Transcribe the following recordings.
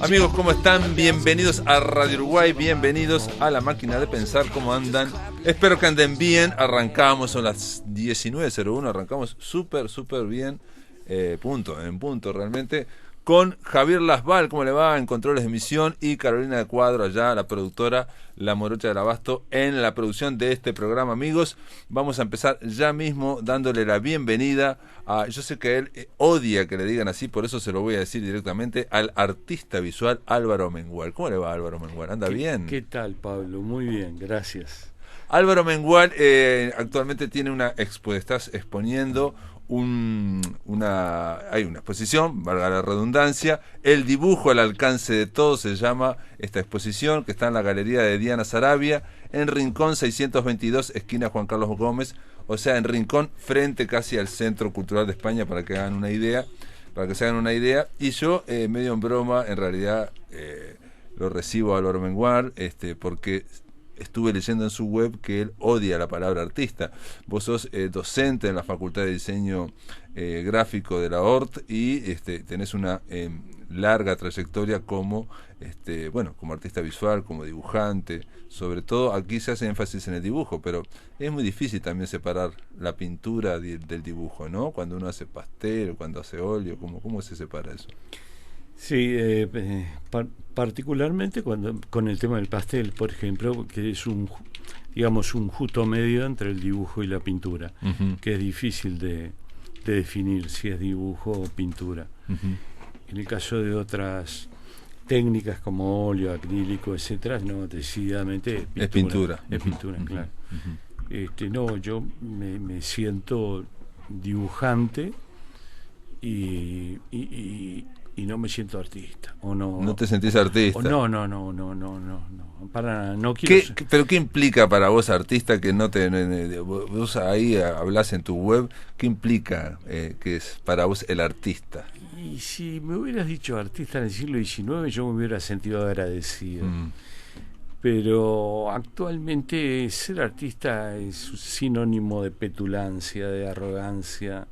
Amigos, ¿cómo están? Bienvenidos a Radio Uruguay, bienvenidos a La Máquina de Pensar. ¿Cómo andan? Espero que anden bien. Arrancamos, son las 19:01, arrancamos súper bien, en punto realmente, con Javier Lasval, ¿cómo le va? En controles de emisión, y Carolina de Cuadro, allá, la productora, la morocha del abasto, en la producción de este programa. Amigos, vamos a empezar ya mismo dándole la bienvenida a, yo sé que él odia que le digan así, por eso se lo voy a decir directamente, al artista visual Álvaro Mengual. ¿Cómo le va, Álvaro Mengual? ¿Anda bien? ¿Qué tal, Pablo? Muy bien, gracias. Álvaro Mengual actualmente tiene estás exponiendo hay una exposición, valga la redundancia, El dibujo al alcance de todos, se llama esta exposición, que está en la galería de Diana Sarabia, en Rincón 622, esquina Juan Carlos Gómez, o sea, en Rincón, frente casi al Centro Cultural de España, para que se hagan una idea. Y yo, medio en broma, en realidad lo recibo a Álvaro Mengual, porque estuve leyendo en su web que él odia la palabra artista. Vos sos docente en la Facultad de Diseño Gráfico de la ORT y tenés una larga trayectoria como artista visual, como dibujante. Sobre todo aquí se hace énfasis en el dibujo, pero es muy difícil también separar la pintura del dibujo, ¿no? Cuando uno hace pastel, cuando hace óleo, ¿cómo se separa eso? Sí, particularmente con el tema del pastel, por ejemplo, que es un justo medio entre el dibujo y la pintura, uh-huh, que es difícil de definir si es dibujo o pintura. Uh-huh. En el caso de otras técnicas como óleo, acrílico, etcétera, no, decididamente es pintura. Es pintura, uh-huh, claro. Uh-huh. No, yo me siento dibujante y no me siento artista, o no. ¿No te sentís artista? No, para nada, no quiero. ¿Pero qué implica para vos, artista, que vos ahí hablás en tu web, qué implica que es para vos el artista? Y si me hubieras dicho artista en el siglo XIX, yo me hubiera sentido agradecido. Pero actualmente ser artista es sinónimo de petulancia, de arrogancia,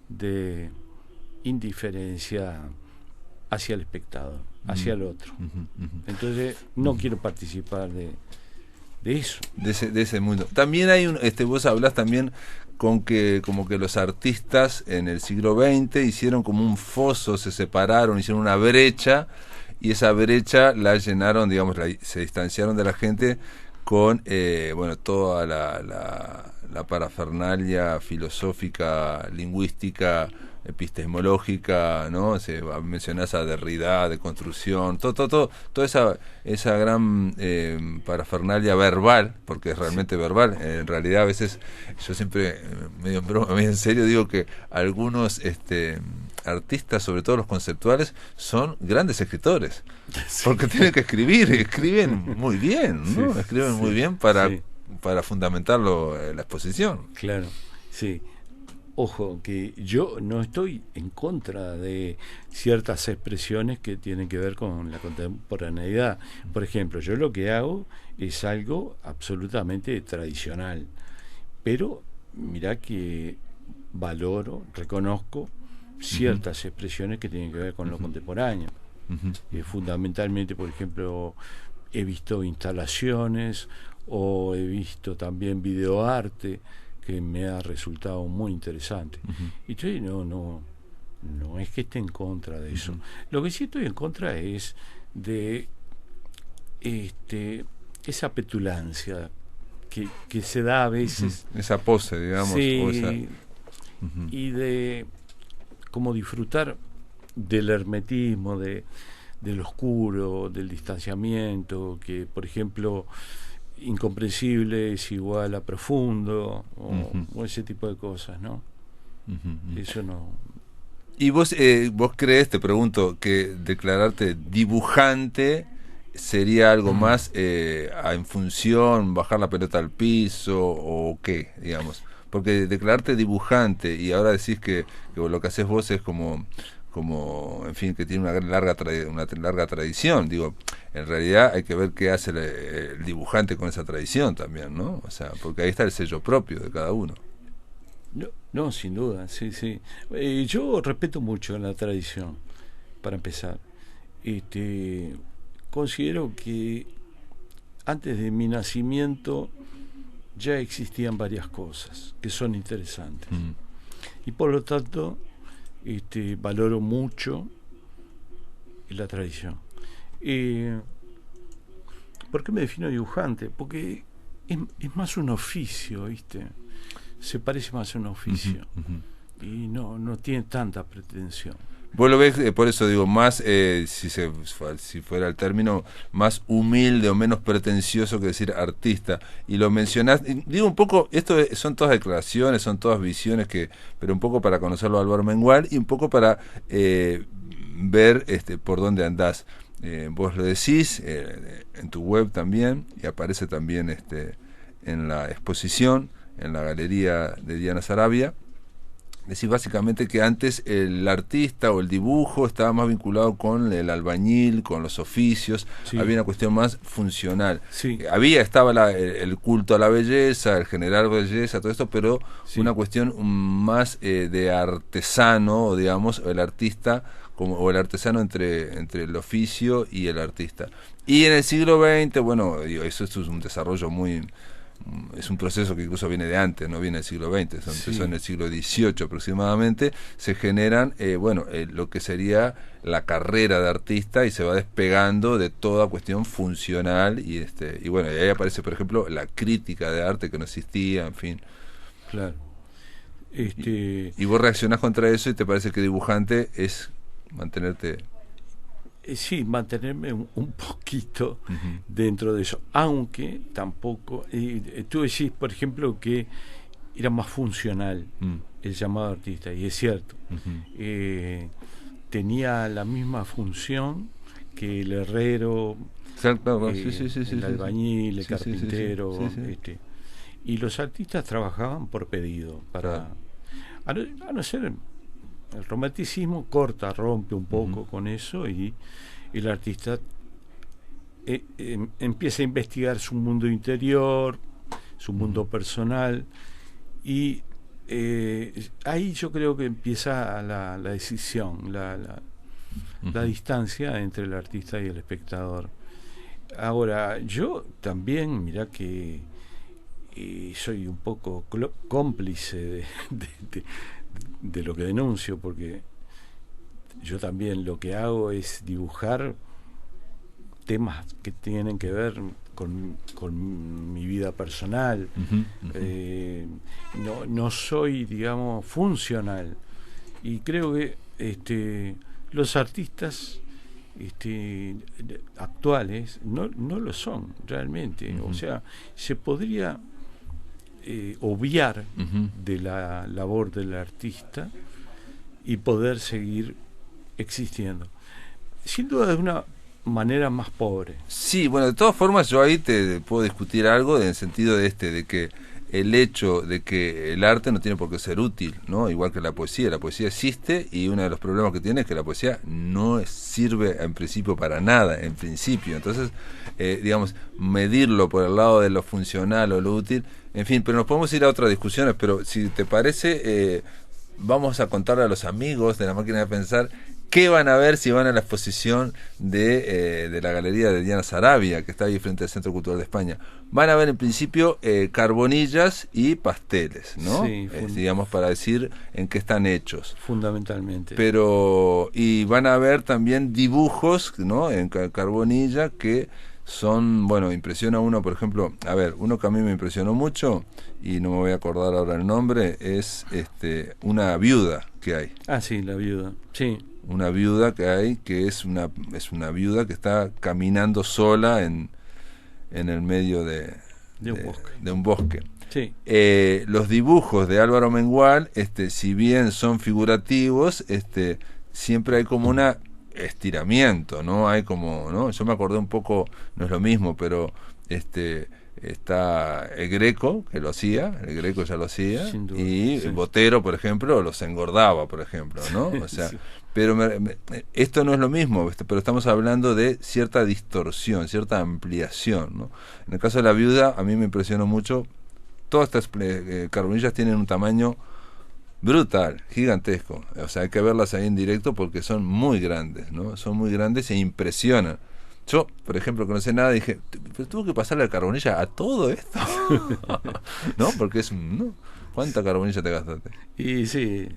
de indiferencia hacia el espectador, hacia el otro. Entonces no quiero participar de eso. De ese mundo. También hay vos hablás también como que los artistas en el siglo XX hicieron como un foso, se separaron, hicieron una brecha, y esa brecha la llenaron, se distanciaron de la gente con toda la parafernalia filosófica, lingüística, epistemológica, ¿no? Mencionás a Derrida, de construcción, toda esa gran parafernalia verbal, porque es realmente verbal. En realidad, a veces, yo siempre, medio en broma, medio en serio, digo que algunos artistas, sobre todo los conceptuales, son grandes escritores, porque tienen que escriben muy bien, ¿no? Escriben muy bien para fundamentarlo en la exposición. Claro, sí. Ojo, que yo no estoy en contra de ciertas expresiones que tienen que ver con la contemporaneidad. Por ejemplo, yo lo que hago es algo absolutamente tradicional, pero mirá que valoro, reconozco ciertas expresiones que tienen que ver con lo contemporáneo. Fundamentalmente, por ejemplo, he visto instalaciones o he visto también videoarte que me ha resultado muy interesante. Y entonces no es que esté en contra de eso. Lo que sí estoy en contra es de esa petulancia que se da a veces. Esa pose, digamos. Sí, y de como disfrutar del hermetismo, del oscuro, del distanciamiento, que por ejemplo incomprensible es igual a profundo, o ese tipo de cosas, ¿no? Eso no. ¿Y vos crees, te pregunto, que declararte dibujante sería algo más en función, bajar la pelota al piso, o qué, digamos? Porque declararte dibujante y ahora decís que lo que haces vos es como en fin, que tiene una larga tradición. Digo, en realidad hay que ver qué hace el dibujante con esa tradición también, ¿no? O sea, porque ahí está el sello propio de cada uno. No, sin duda, sí. Yo respeto mucho la tradición, para empezar. considero que antes de mi nacimiento ya existían varias cosas que son interesantes. Y por lo tanto, valoro mucho la tradición. ¿Por qué me defino dibujante? Porque es más un oficio, ¿viste? Se parece más a un oficio. Y no tiene tanta pretensión. Vos lo ves, por eso digo, más, si fuera el término, más humilde o menos pretencioso que decir artista. Y lo mencionás, digo un poco, son todas declaraciones, son todas visiones, pero un poco para conocerlo a Álvaro Mengual y un poco para ver por dónde andás. Vos lo decís en tu web también, y aparece también en la exposición, en la galería de Diana Sarabia. Decir básicamente que antes el artista o el dibujo estaba más vinculado con el albañil, con los oficios, sí. Había una cuestión más funcional. Sí. Estaba el culto a la belleza, el generar belleza, todo esto, pero sí. Una cuestión más de artesano, o digamos, el artista o el artesano entre el oficio y el artista. Y en el siglo XX, bueno, eso es un desarrollo es un proceso que incluso viene de antes, no viene del siglo XX, eso empezó en el siglo XVIII aproximadamente, se generan lo que sería la carrera de artista y se va despegando de toda cuestión funcional y bueno, y ahí aparece por ejemplo la crítica de arte que no existía, en fin. Claro. Y vos reaccionás contra eso y te parece que dibujante es mantenerte... Sí, mantenerme un poquito dentro de eso, aunque tampoco, tú decís, por ejemplo, que era más funcional el llamado artista, y es cierto, tenía la misma función que el herrero, el albañil, el carpintero, y los artistas trabajaban por pedido, a no ser... El romanticismo rompe un poco con eso, y el artista empieza a investigar su mundo interior, su mundo personal, y ahí yo creo que empieza la decisión, la distancia entre el artista y el espectador. Ahora, yo también, mirá que soy un poco cómplice de lo que denuncio, porque yo también lo que hago es dibujar temas que tienen que ver con mi vida personal. No soy, digamos, funcional, y creo que los artistas actuales no lo son realmente. O sea, se podría obviar de la labor del artista y poder seguir existiendo, sin duda de una manera más pobre. Sí, bueno, de todas formas yo ahí te puedo discutir algo en el sentido de que el hecho de que el arte no tiene por qué ser útil, ¿no? Igual que la poesía existe, y uno de los problemas que tiene es que la poesía no sirve en principio para nada, en principio. Entonces, digamos, medirlo por el lado de lo funcional o lo útil, en fin, pero nos podemos ir a otras discusiones, pero si te parece, vamos a contarle a los amigos de La Máquina de Pensar qué van a ver si van a la exposición de la galería de Diana Sarabia, que está ahí frente al Centro Cultural de España. Van a ver en principio carbonillas y pasteles, ¿no? Sí, digamos, para decir en qué están hechos. Fundamentalmente. Y van a ver también dibujos, ¿no? En carbonilla que son, bueno, impresiona uno, por ejemplo, a ver, uno que a mí me impresionó mucho, y no me voy a acordar ahora el nombre, es una viuda que hay. Ah, sí, la viuda, sí. Una viuda que hay, que es una viuda que está caminando sola en el medio de un bosque. Sí. Los dibujos de Álvaro Mengual, si bien son figurativos, siempre hay como una estiramiento, ¿no? Hay como, ¿no? Yo me acordé un poco, no es lo mismo, pero está el Greco, que lo hacía, el Greco ya lo hacía, y sí. El Botero, por ejemplo, los engordaba, por ejemplo, ¿no? O sea, sí. Pero esto no es lo mismo, pero estamos hablando de cierta distorsión, cierta ampliación, ¿no? En el caso de la viuda, a mí me impresionó mucho, todas estas carbonillas tienen un tamaño Brutal, gigantesco. O sea, hay que verlas ahí en directo porque son muy grandes, ¿no? Son muy grandes e impresionan. Yo, por ejemplo, que no sé nada, dije, pero tuvo que pasarle la carbonilla a todo esto. ¿No? Porque es ¿no? ¿Cuánta carbonilla te gastaste? Y sí,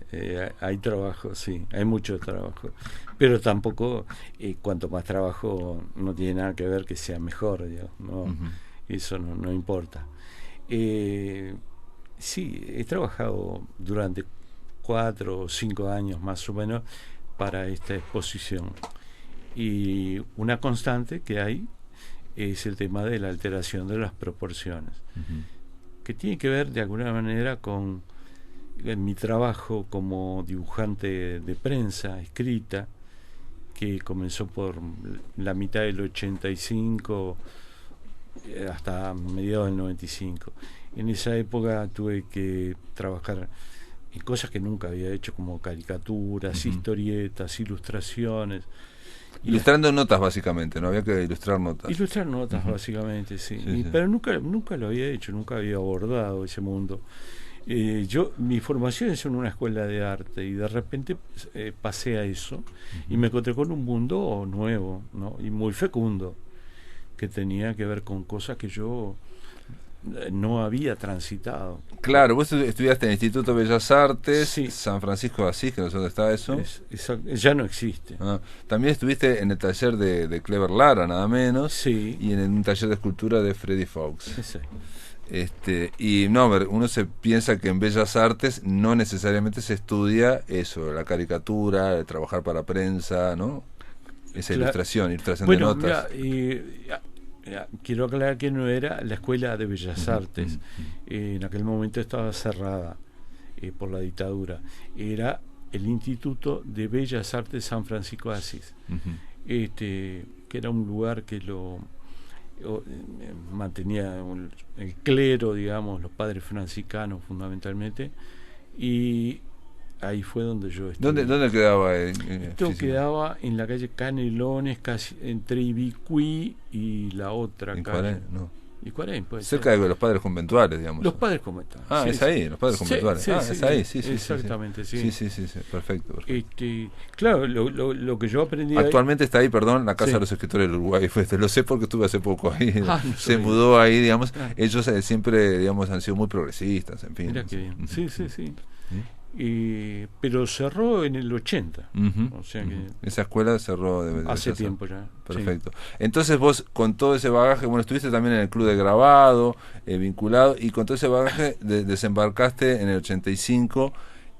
hay trabajo, sí, hay mucho trabajo. Pero tampoco, cuanto más trabajo, no tiene nada que ver que sea mejor, digamos, no, Uh-huh. eso no importa. Sí, he trabajado durante 4 o 5 años más o menos para esta exposición. Y una constante que hay es el tema de la alteración de las proporciones, Uh-huh. que tiene que ver de alguna manera con mi trabajo como dibujante de prensa escrita, que comenzó por la mitad del 85 hasta mediados del 95. En esa época tuve que trabajar en cosas que nunca había hecho, como caricaturas, Uh-huh. historietas, ilustraciones. Ilustrando notas, básicamente, ¿no? Había que ilustrar notas. Ilustrar notas, Uh-huh. básicamente, sí. Sí, sí. Pero nunca lo había hecho, nunca había abordado ese mundo. Mi formación es en una escuela de arte y de repente pasé a eso y me encontré con un mundo nuevo, ¿no? Y muy fecundo, que tenía que ver con cosas que yo no había transitado. Claro, vos estudiaste en el Instituto de Bellas Artes, Sí, San Francisco de Asís, que no sé dónde está eso. ya no existe. Ah, también estuviste en el taller de Clever Lara, nada menos, Sí, y en un taller de escultura de Freddy Fox. ese. Y no, a ver, uno se piensa que en Bellas Artes no necesariamente se estudia eso, la caricatura, el trabajar para prensa, ¿no? Esa ilustración de Bueno, notas. mira, quiero aclarar que no era la Escuela de Bellas Artes. En aquel momento estaba cerrada por la dictadura. Era el Instituto de Bellas Artes San Francisco de Asís, que era un lugar que mantenía el clero, digamos, los padres franciscanos fundamentalmente, y ahí fue donde yo estuve. ¿Dónde quedaba? Esto quedaba en la calle Canelones, casi entre Ibicuí y la otra ¿En calle. Cuarén? No. ¿Y Cuarén? Puede Cerca ser. de los padres conventuales, digamos. Los padres conventuales. Ah, Sí, es ahí, los padres sí, conventuales. sí, Ah, sí, es ahí, sí, sí. exactamente, Sí, sí. sí, perfecto. Claro, lo que yo aprendí Actualmente está ahí, perdón, la Casa Sí. de los Escritores del Uruguay. Lo sé porque estuve hace poco ahí. No Se sabía. mudó ahí, digamos. Ah. Ellos siempre, digamos, han sido muy progresistas, en fin. Mira no qué sé. bien. Ujú. Sí. Pero cerró en el 80. Ujú, O sea ujú. que Esa escuela cerró de hace Bellas tiempo ya. Artes. Perfecto. Entonces vos, con todo ese bagaje, bueno, estuviste también en el club de grabado, vinculado, y con todo ese bagaje desembarcaste en el 85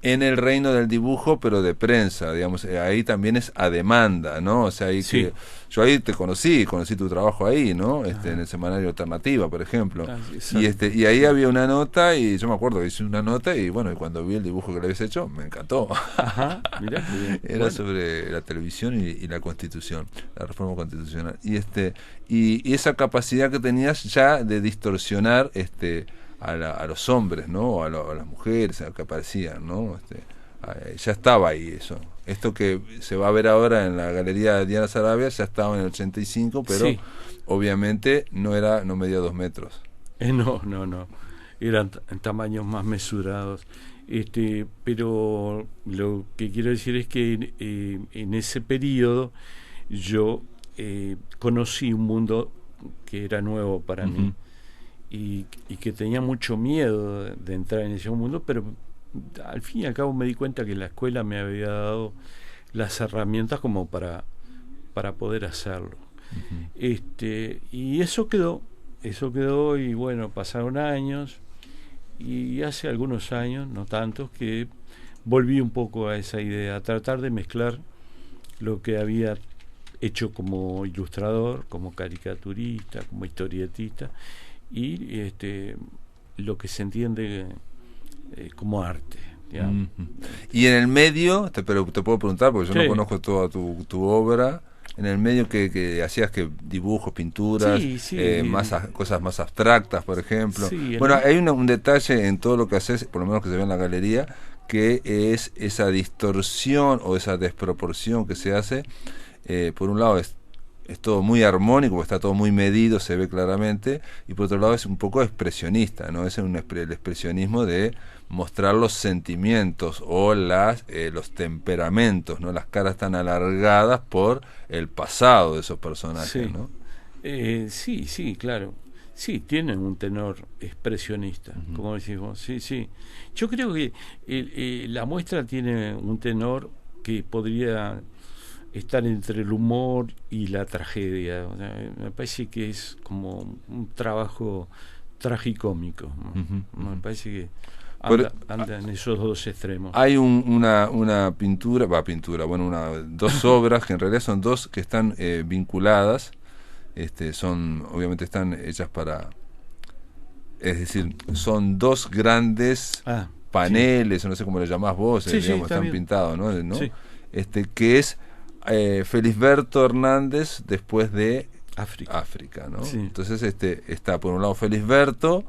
en el reino del dibujo, pero de prensa, digamos, ahí también es a demanda, ¿no? O sea, ahí Sí. que yo ahí te conocí tu trabajo ahí, ¿no? Ajá. En el semanario Alternativa, por ejemplo. Ah, Y exacto. y ahí había una nota y yo me acuerdo que hice una nota y bueno, y cuando vi el dibujo que le habías hecho, me encantó. Ajá, mirá qué bien. Era Bueno, sobre la televisión y la Constitución, la reforma constitucional. Y esa capacidad que tenías ya de distorsionar a los hombres, ¿no? O a las mujeres, a lo que aparecían, ¿no? Ya estaba ahí eso. Esto que se va a ver ahora en la Galería de Diana Sarabia ya estaba en el 85, pero sí. obviamente no medía 2 metros. No. Eran en tamaños más mesurados. Pero lo que quiero decir es que en ese periodo yo conocí un mundo que era nuevo para Ujú. mí y que tenía mucho miedo de entrar en ese mundo, pero al fin y al cabo me di cuenta que la escuela me había dado las herramientas como para poder hacerlo. Ujú. Y eso quedó y bueno, pasaron años y hace algunos años, no tantos, que volví un poco a esa idea, a tratar de mezclar lo que había hecho como ilustrador, como caricaturista, como historietista y lo que se entiende como arte, digamos. Ujú. Y en el medio, pero te puedo preguntar, porque yo Sí. no conozco toda tu obra, en el medio que hacías que dibujos, pinturas, Sí. cosas más abstractas, por ejemplo. Sí, Bueno, hay un detalle en todo lo que haces, por lo menos que se ve en la galería, que es esa distorsión o esa desproporción que se hace. Por un lado es todo muy armónico, está todo muy medido, se ve claramente, y por otro lado es un poco expresionista, ¿no? Es el expresionismo de mostrar los sentimientos o los temperamentos, ¿no? Las caras tan alargadas por el pasado de esos personajes, Sí. ¿no? Sí, claro. Sí, tienen un tenor expresionista, Ujú. como decís vos. Sí, sí. Yo creo que la muestra tiene un tenor que podría estar entre el humor y la tragedia. O sea, me parece que es como un trabajo tragicómico, ¿no? Ujú, Me ujú. parece que Pero, anda en esos dos extremos. hay una pintura, bueno, dos obras, que en realidad son dos que están vinculadas, obviamente están hechas es decir, son dos grandes Ah, sí. paneles, o no sé cómo le llamás vos, Sí, sí, digamos, está están bien. pintados, ¿no? Sí, Que es Felisberto Hernández después de África. África, ¿no? Sí, Entonces está por un lado Felisberto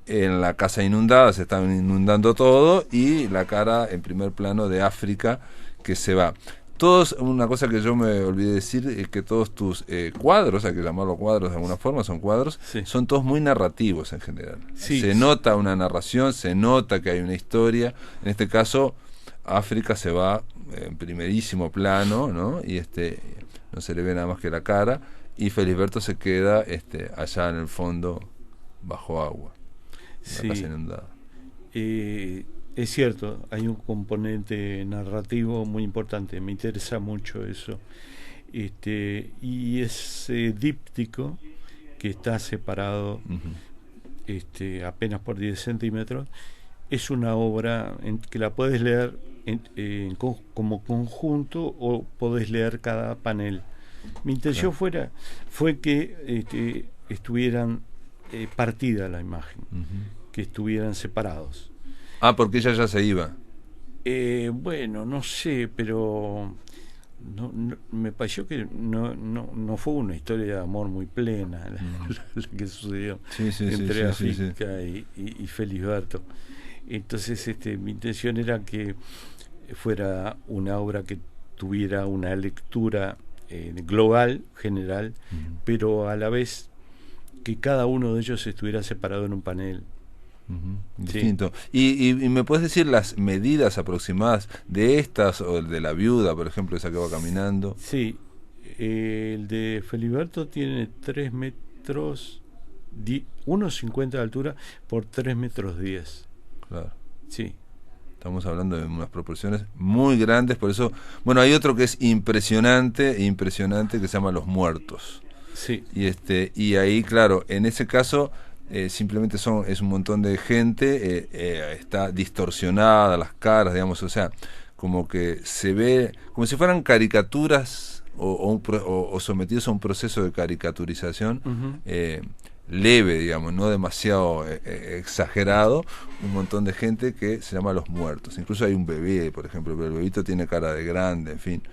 en la casa inundada, se está inundando todo, y la cara en primer plano de África que se va. Todos, una cosa que yo me olvidé decir, es que todos tus cuadros, hay que llamarlos cuadros de alguna forma, son cuadros, sí. son todos muy narrativos en general. Sí, Se nota una narración, se nota que hay una historia. En este caso, África se va en primerísimo plano, ¿no? Y no se le ve nada más que la cara, y Felisberto se queda allá en el fondo, bajo agua, en la casa Sí. inundada. Es cierto, hay un componente narrativo muy importante, me interesa mucho eso. Y ese díptico que está separado Ujú. apenas por 10 centímetros, es una obra que la puedes leer como conjunto o podés leer cada panel. Mi intención Claro. fue que estuvieran partida la imagen, Ujú. que estuvieran separados. Ah, porque ella ya se iba. Bueno, no sé, pero me pareció que no fue una historia de amor muy plena Mm. la que sucedió Sí, sí, sí, entre sí, sí, sí. África y Felisberto. Entonces, mi intención era que fuera una obra que tuviera una lectura global, general, Ujú. pero a la vez que cada uno de ellos estuviera separado en un panel. Ujú. Sí, Distinto. ¿Y me puedes decir las medidas aproximadas de estas o de la viuda, por ejemplo, esa que va caminando? sí. El de Feliberto tiene 3 metros, 1,50 de altura por 3 metros 10. Claro. Sí, Estamos hablando de unas proporciones muy grandes, por eso, bueno, hay otro que es impresionante, que se llama Los Muertos. sí, Y ahí, claro, en ese caso simplemente es un montón de gente, está distorsionada las caras, digamos, o sea, como que se ve como si fueran caricaturas o sometidos a un proceso de caricaturización ujú, leve, digamos, no demasiado exagerado, un montón de gente que se llama Los Muertos. Incluso hay un bebé, por ejemplo, pero el bebito tiene cara de grande, en fin.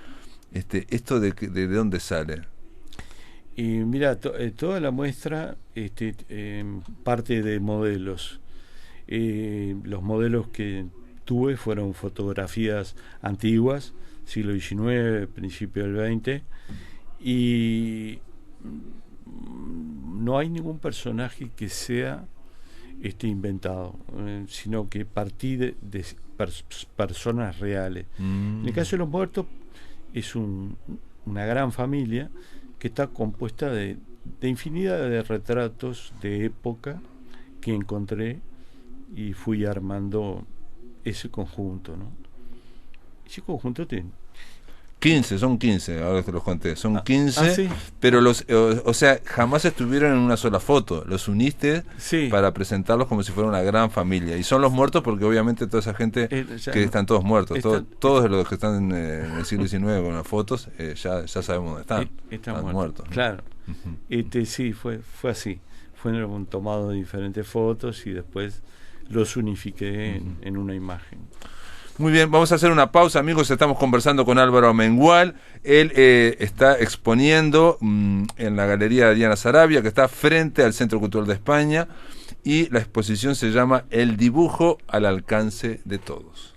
¿Esto de dónde sale? Y mira, toda la muestra parte de modelos. Los modelos que tuve fueron fotografías antiguas, siglo XIX, principio del XX, y no hay ningún personaje que sea inventado, sino que partí de personas reales. En el caso de los muertos es una gran familia que está compuesta de infinidad de retratos de época que encontré y fui armando ese conjunto, ¿no? Ese conjunto tiene... 15, son 15, ahora te los conté, son Ah, 15, sí, pero o sea, jamás estuvieron en una sola foto, los uniste sí. para presentarlos como si fuera una gran familia, y son los muertos porque obviamente toda esa gente que están todos muertos, todos de los que están en el siglo XIX con las fotos, ya sabemos dónde están muertos, ¿no? Claro. Uh-huh. Sí, fue así, fueron tomados diferentes fotos y después los unifiqué en una imagen. Muy bien, vamos a hacer una pausa, amigos. Estamos conversando con Álvaro Amengual. Él está exponiendo en la Galería de Diana Sarabia, que está frente al Centro Cultural de España, y la exposición se llama El dibujo al alcance de todos.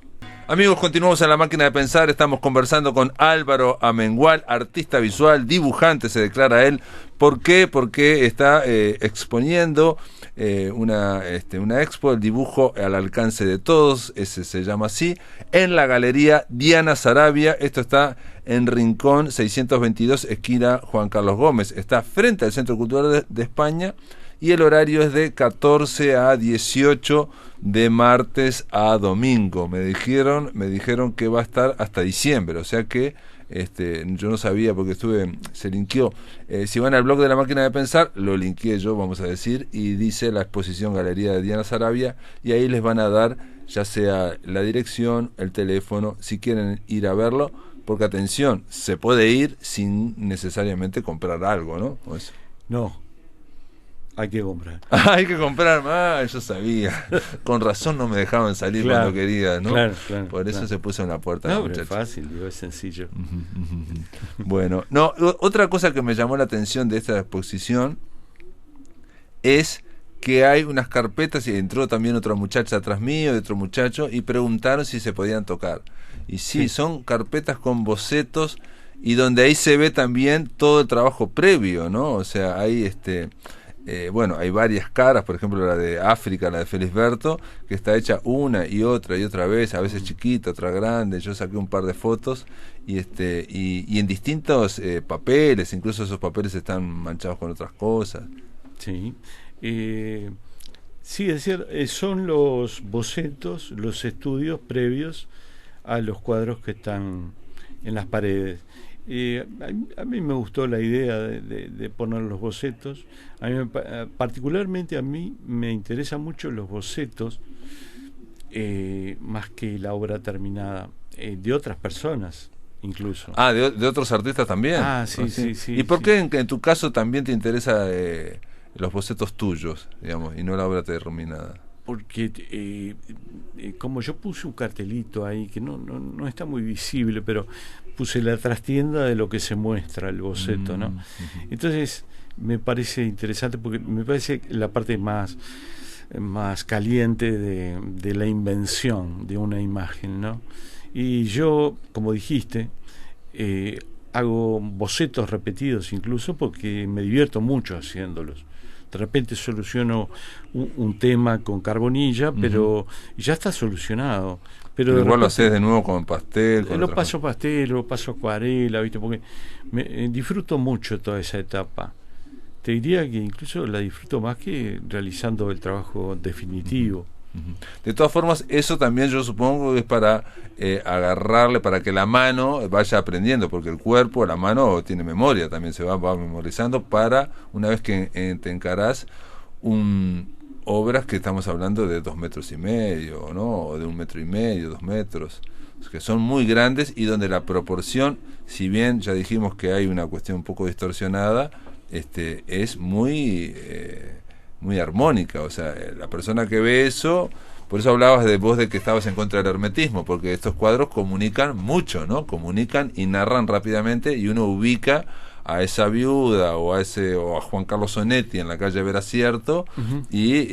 Amigos, continuamos en La Máquina de Pensar. Estamos conversando con Álvaro Amengual, artista visual, dibujante, se declara él. ¿Por qué? Porque está exponiendo una expo, el dibujo al alcance de todos, ese se llama así, en la Galería Diana Saravia. Esto está en Rincón 622, esquina Juan Carlos Gómez. Está frente al Centro Cultural de España y el horario es de 14 a 18 de martes a domingo. Me dijeron que va a estar hasta diciembre, o sea que yo no sabía porque se linkeó. Si van al blog de La Máquina de Pensar, lo linkeé yo, vamos a decir, y dice la exposición Galería de Diana Saravia, y ahí les van a dar ya sea la dirección, el teléfono, si quieren ir a verlo, porque atención, se puede ir sin necesariamente comprar algo, ¿no? No, hay que comprar. Hay que comprar más, yo sabía. Con razón no me dejaban salir cuando quería, ¿no? Claro, por eso se puso en la puerta. No, pero es fácil, es sencillo. Bueno, no, otra cosa que me llamó la atención de esta exposición es que hay unas carpetas, y entró también otra muchacha atrás mío, y otro muchacho, y preguntaron si se podían tocar. Y sí, son carpetas con bocetos, y donde ahí se ve también todo el trabajo previo, ¿no? O sea, hay hay varias caras, por ejemplo la de África, la de Felisberto, que está hecha una y otra vez, a veces chiquita, otra grande. Yo saqué un par de fotos y en distintos papeles, incluso esos papeles están manchados con otras cosas. Sí, sí, es decir, son los bocetos, los estudios previos a los cuadros que están en las paredes. A mí me gustó la idea de poner los bocetos. Particularmente a mí me interesan mucho los bocetos, más que la obra terminada, de otras personas incluso. De otros artistas también. Sí. ¿Y por sí. qué en tu caso también te interesa los bocetos tuyos, digamos, y no la obra terminada? Porque como yo puse un cartelito ahí que no está muy visible, pero puse la trastienda de lo que se muestra el boceto, ¿no? Entonces me parece interesante porque me parece la parte más caliente de la invención de una imagen, ¿no? Y yo, como dijiste, hago bocetos repetidos incluso porque me divierto mucho haciéndolos. De repente soluciono un tema con carbonilla, pero ya está solucionado. Pero igual repente, lo haces de nuevo con pastel. Lo paso pastel, lo paso acuarela, ¿viste? Porque disfruto mucho toda esa etapa. Te diría que incluso la disfruto más que realizando el trabajo definitivo. De todas formas, eso también yo supongo que es para agarrarle, para que la mano vaya aprendiendo, porque el cuerpo, la mano tiene memoria, también se va memorizando para una vez que te encarás obras que estamos hablando de 2,5 metros, ¿no? O de 1,5 metros, 2 metros, que son muy grandes y donde la proporción, si bien ya dijimos que hay una cuestión un poco distorsionada, es muy armónica. O sea, la persona que ve eso, por eso hablabas de vos de que estabas en contra del hermetismo, porque estos cuadros comunican mucho, ¿no? Comunican y narran rápidamente, y uno ubica a esa viuda o a Juan Carlos Onetti en la calle Veracierto, y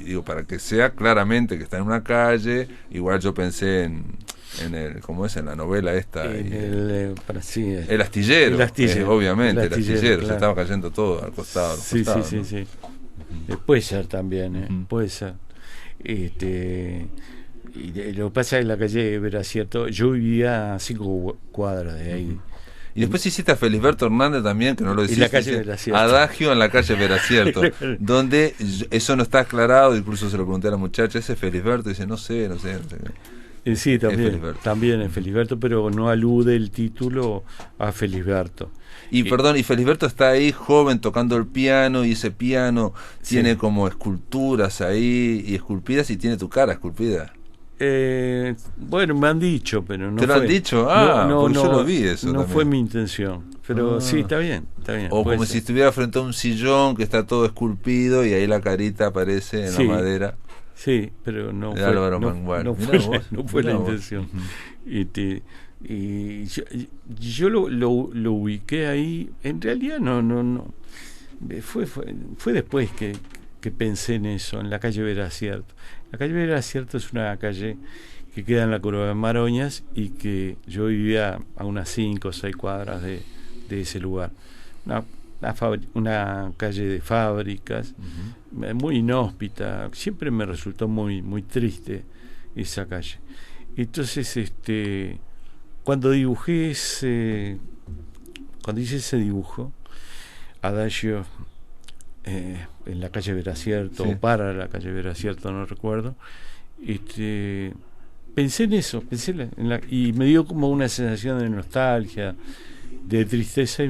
digo, para que sea claramente que está en una calle. Igual yo pensé en ¿cómo es? En la novela esta, el astillero, obviamente, el astillero, claro. Se estaba cayendo todo al costado. Sí. Puede ser también, puede ser. Y lo que pasa es que en la calle Veracierto, yo vivía a 5 cuadras de ahí. Y después hiciste a Felisberto Hernández también, que no lo deciste, en la calle Veracierto. Adagio en la calle Veracierto, donde eso no está aclarado. Incluso se lo pregunté a la muchacha, ¿ese es Felisberto? Y dice, no sé. Sí, también es Felisberto, pero no alude el título a Felisberto. Y Felisberto está ahí joven tocando el piano, y ese piano tiene como esculturas ahí y esculpidas, y tiene tu cara esculpida. Bueno, me han dicho, pero no. ¿Te lo han dicho? No, yo lo vi eso. No también fue mi intención, pero sí, está bien. O como si estuviera frente a un sillón que está todo esculpido y ahí la carita aparece en la madera. Sí, pero no fue, Álvaro Amengual. no fue la intención. Y yo lo ubiqué ahí. En realidad no. Fue después que pensé en eso, en la calle Veracierto. La calle Veracierto es una calle que queda en la curva de Maroñas, y que yo vivía a unas 5 o 6 cuadras de ese lugar. Una calle de fábricas, muy inhóspita. Siempre me resultó muy, muy triste esa calle. Entonces, cuando hice ese dibujo, Adagio, en la calle Veracierto, Sí. o para la calle Veracierto, no recuerdo, pensé en eso, y me dio como una sensación de nostalgia, de tristeza,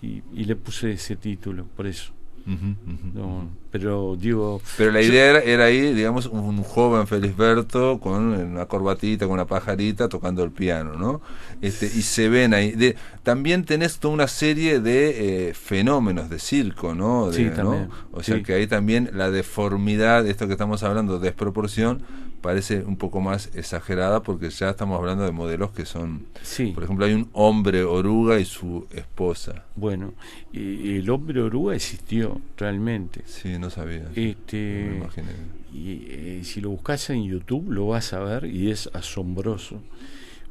y le puse ese título, por eso. No, pero digo, Pero la idea era ahí, digamos, un joven Felisberto con una corbatita, con una pajarita, tocando el piano, ¿no? Y se ven ahí. También tenés toda una serie de fenómenos de circo, ¿no? Sí, también. ¿no? O sea, que ahí también la deformidad, esto que estamos hablando, desproporción, parece un poco más exagerada, porque ya estamos hablando de modelos que son... Sí. Por ejemplo, hay un hombre oruga y su esposa. Bueno, el hombre oruga existió realmente. Sí, no sabía. No me imaginé. Y si lo buscas en YouTube lo vas a ver, y es asombroso,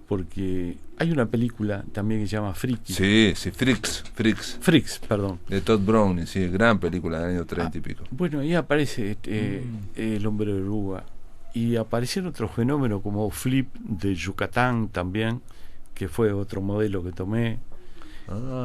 porque hay una película también que se llama Freaky. Sí, Freaks, perdón. de Todd Browning, sí, gran película del año 30 y pico. Bueno, ahí aparece el hombre oruga, y aparecieron otros fenómenos como Flip de Yucatán también, que fue otro modelo que tomé.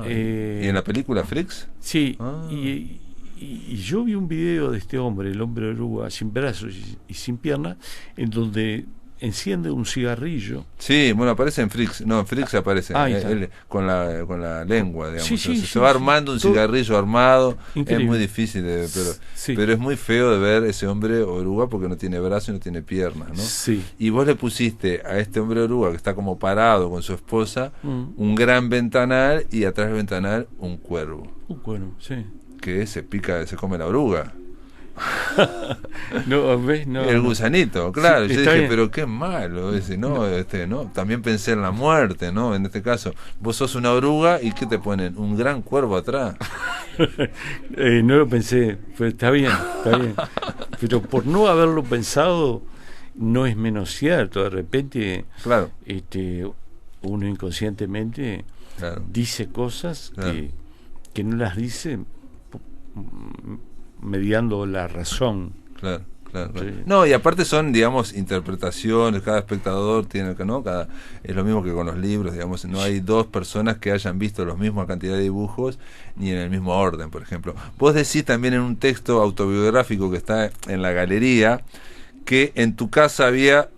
¿Y en la película Freaks? Sí, y yo vi un video de este hombre, el hombre oruga, sin brazos y sin piernas, en donde enciende un cigarrillo. Sí, bueno, aparece en Freaks. No, en Freaks aparece él, con la lengua, digamos. Se va armando un cigarrillo armado. Increíble. Es muy difícil, pero es muy feo de ver ese hombre oruga, porque no tiene brazos y no tiene piernas, ¿no? Sí. Y vos le pusiste a este hombre oruga, que está como parado con su esposa, un gran ventanal, y atrás del ventanal un cuervo. Un cuervo, sí. Que se come la oruga. No, ¿ves? No, el gusanito, claro. Sí, yo dije, bien. pero qué malo ese, ¿no? ¿no? También pensé en la muerte, ¿no? En este caso, vos sos una oruga, y ¿qué te ponen? Un gran cuervo atrás. No lo pensé, pero está bien. Pero por no haberlo pensado, no es menos cierto. De repente, claro, uno inconscientemente dice cosas que no las dice mediando la razón. Claro. Sí. No, y aparte son, digamos, interpretaciones, cada espectador tiene, ¿no? Es lo mismo que con los libros, digamos, no hay dos personas que hayan visto la misma cantidad de dibujos ni en el mismo orden, por ejemplo. Vos decís también en un texto autobiográfico que está en la galería, que en tu casa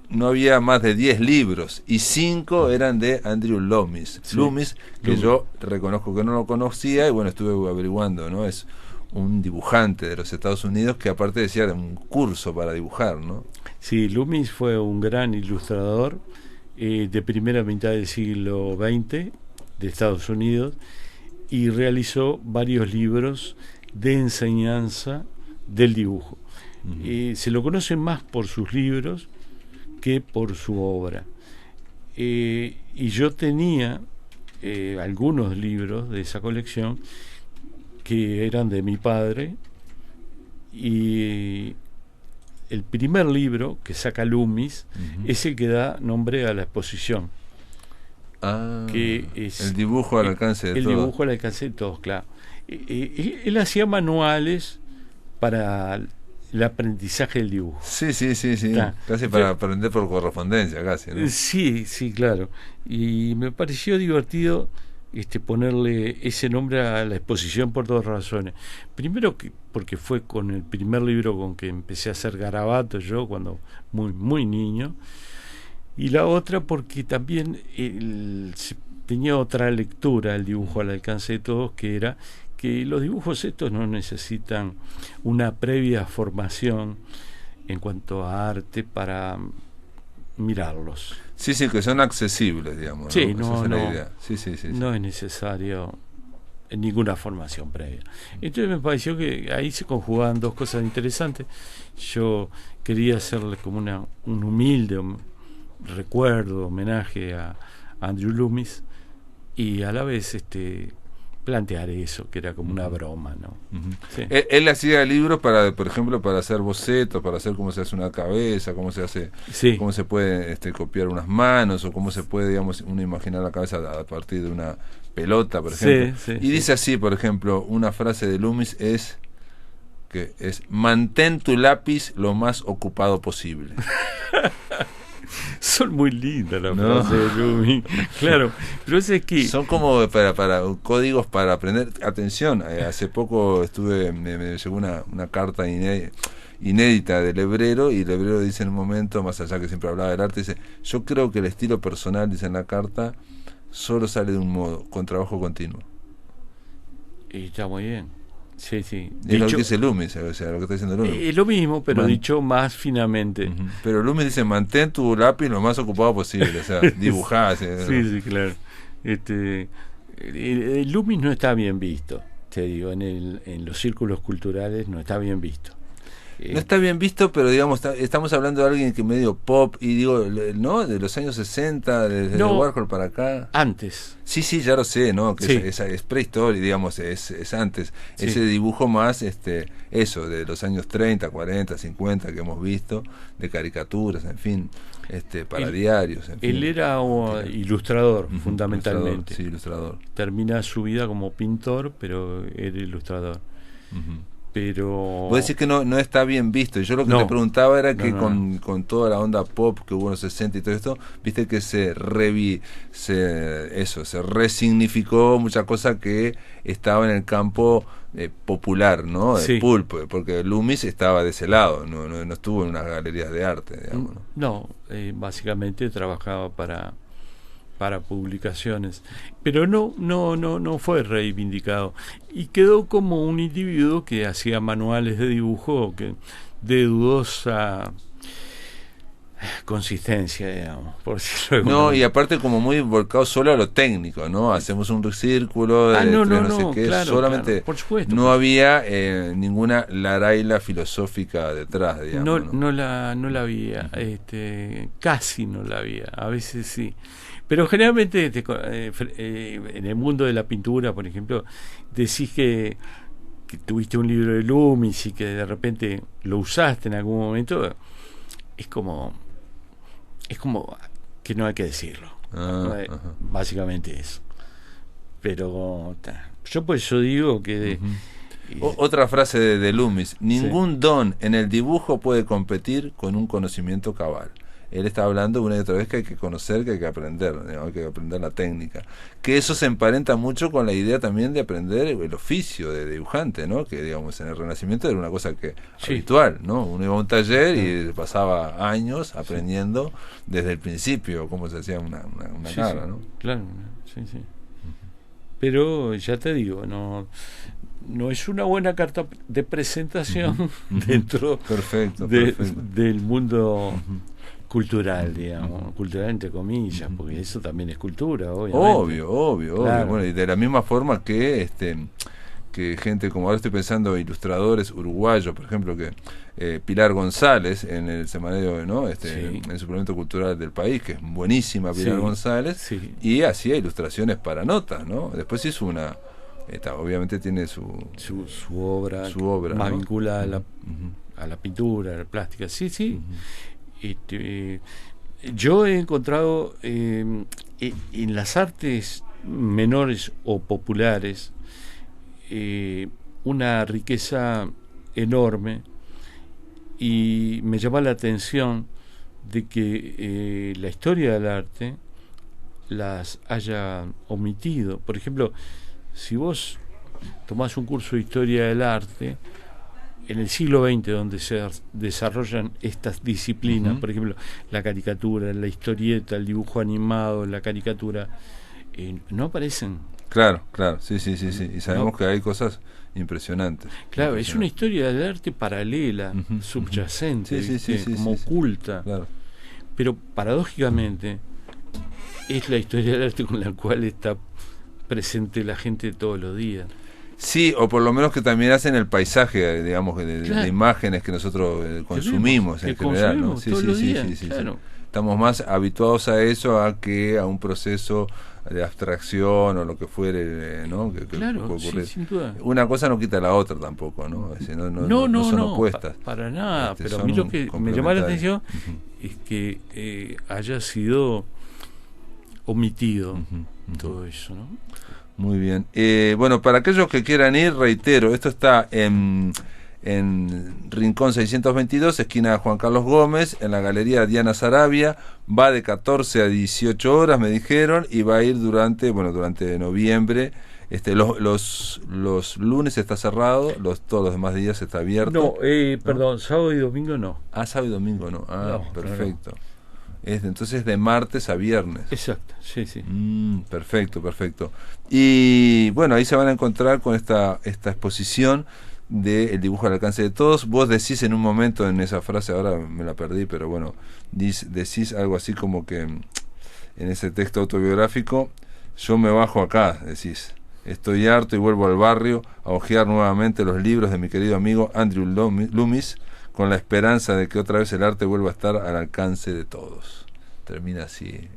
no había más de 10 libros, y 5 eran de Andrew Loomis. Sí. Loomis, que yo reconozco que no lo conocía, y bueno, estuve averiguando, ¿no? Es un dibujante de los Estados Unidos, que aparte decía de un curso para dibujar, ¿no? Sí, Loomis fue un gran ilustrador de primera mitad del siglo XX de Estados Unidos, y realizó varios libros de enseñanza del dibujo. Se lo conoce más por sus libros que por su obra. Y yo tenía algunos libros de esa colección que eran de mi padre, y el primer libro que saca Loomis es el que da nombre a la exposición, que es el dibujo al alcance de todos. El dibujo al alcance de todos, claro. Él hacía manuales para el aprendizaje del dibujo. Sí. Casi para aprender por correspondencia, casi, ¿no? Sí, claro. Y me pareció divertido ponerle ese nombre a la exposición por dos razones. Primero, porque fue con el primer libro con que empecé a hacer garabatos yo, cuando muy niño. Y la otra, porque también tenía otra lectura, el dibujo al alcance de todos, que era que los dibujos estos no necesitan una previa formación en cuanto a arte para mirarlos. Sí, que son accesibles, digamos. Sí, ¿no? Esa es la idea. Sí. No es necesario ninguna formación previa. Entonces me pareció que ahí se conjugaban dos cosas interesantes. Yo quería hacerle como un humilde recuerdo, homenaje a Andrew Loomis, y a la vez plantear eso, que era como una broma, ¿no? Ujú. Sí. Él hacía libros para, por ejemplo, para hacer bocetos, para hacer cómo se hace una cabeza, cómo se hace, Sí. cómo se puede copiar unas manos, o cómo se puede, digamos, uno imaginar la cabeza a partir de una pelota, por ejemplo. Sí, Y dice así, por ejemplo, una frase de Loomis es que es: mantén tu lápiz lo más ocupado posible. Son muy lindas las No. frases de Loomis. Claro, pero es que... Son como para códigos para aprender. Atención, hace poco me llegó una carta inédita del Lebrero, y el Lebrero dice en un momento, más allá que siempre hablaba del arte, dice: yo creo que el estilo personal, dice en la carta, solo sale de un modo, con trabajo continuo. Y está muy bien. Sí, sí. Y es lo que dice Loomis, o sea, lo que está diciendo Loomis. Es lo mismo, pero dicho más finamente. Ujú. Pero Loomis dice: mantén tu lápiz lo más ocupado posible, o sea, dibujá. Sí, sí, claro. El Loomis no está bien visto, te digo, en los círculos culturales no está bien visto. No está bien visto, pero digamos, estamos hablando de alguien que medio pop, y digo, ¿no? De los años 60, desde No, Warhol para acá. Antes. Sí, sí, ya lo sé, ¿no? Que Sí. es prehistoria, digamos, es antes. Sí. Ese dibujo más, eso, de los años 30, 40, 50 que hemos visto, de caricaturas, en fin, para diarios, en fin. Él era ilustrador, Ujú, fundamentalmente. ilustrador, sí, ilustrador. Termina su vida como pintor, pero era ilustrador. Ujú. Pero... Vos decís que no está bien visto. Y yo lo que No. te preguntaba era que No, no. con toda la onda pop que hubo en los 60 y todo esto, viste que se resignificó mucha cosa que estaba en el campo popular, ¿no? De Sí. pulp, porque Loomis estaba de ese lado, no estuvo en unas galerías de arte, digamos, ¿no? No, básicamente trabajaba para publicaciones, pero no fue reivindicado y quedó como un individuo que hacía manuales de dibujo de dudosa consistencia, digamos, por decirlo de alguna No, manera. y aparte como muy volcado solo a lo técnico, ¿no? Hacemos un círculo No, sé qué, claro, solamente claro, por supuesto. no había ninguna laraila filosófica detrás, digamos. No la había, casi no la había, a veces sí. Pero generalmente en el mundo de la pintura, por ejemplo, decís que tuviste un libro de Loomis y que de repente lo usaste en algún momento, es como que no hay que decirlo. Básicamente eso. Pero yo por eso digo que... Otra frase de Loomis: ningún don en el dibujo puede competir con un conocimiento cabal. Él está hablando una y otra vez que hay que conocer, que hay que aprender, ¿no? Hay que aprender la técnica. Que eso se emparenta mucho con la idea también de aprender el oficio de dibujante, ¿no? Que digamos en el Renacimiento era una cosa habitual, ¿no? Uno iba a un taller y pasaba años aprendiendo desde el principio cómo se hacía una cara, ¿no? Claro, sí, sí. Pero ya te digo, no es una buena carta de presentación dentro perfecto. del mundo cultural, digamos, cultural entre comillas, porque eso también es cultura, obviamente. Obvio. Claro. Bueno, y de la misma forma que gente, como ahora estoy pensando, ilustradores uruguayos, por ejemplo, que Pilar González en el semanario, ¿no? Sí. En el suplemento cultural del país, que es buenísima Pilar Sí. González, Sí. y hacía ilustraciones para notas, ¿no? Después hizo obviamente tiene su obra más, ¿no?, vinculada a la pintura, a la plástica. Sí, sí. Yo he encontrado en las artes menores o populares una riqueza enorme, y me llama la atención de que la historia del arte las haya omitido. Por ejemplo, si vos tomás un curso de historia del arte en el siglo XX, donde se desarrollan estas disciplinas, por ejemplo, la caricatura, la historieta, el dibujo animado, la caricatura, no aparecen. Claro, sí. Y sabemos que hay cosas impresionantes. Claro, es una historia del arte paralela, subyacente, como oculta. Claro. Pero paradójicamente es la historia del arte con la cual está presente la gente todos los días. Sí, o por lo menos que también hacen el paisaje, digamos, de imágenes que nosotros consumimos en general, ¿no? Sí. estamos más habituados a eso a que a un proceso de abstracción o lo que fuere, ¿no? Que Claro, puede ocurrir. sí, sin duda. Una cosa no quita la otra tampoco, ¿no? Es decir, no son opuestas. Para nada, pero a son mí lo que me llama la complementarias. atención es que haya sido omitido todo eso, ¿no? Muy bien. Bueno, para aquellos que quieran ir, reitero, esto está en Rincón 622, esquina Juan Carlos Gómez, en la Galería Diana Sarabia. Va de 14 a 18 horas, me dijeron, y va a ir durante noviembre. Los lunes está cerrado, todos los demás días está abierto. No, perdón, sábado y domingo no. Sábado y domingo no. No, Perfecto. Entonces de martes a viernes. Exacto, sí. Perfecto. Y bueno, ahí se van a encontrar con esta exposición del dibujo al alcance de todos. Vos decís en un momento en esa frase, ahora me la perdí, pero bueno, decís algo así como que en ese texto autobiográfico, yo me bajo acá, decís. Estoy harto y vuelvo al barrio a hojear nuevamente los libros de mi querido amigo Andrew Loomis, con la esperanza de que otra vez el arte vuelva a estar al alcance de todos. Termina así.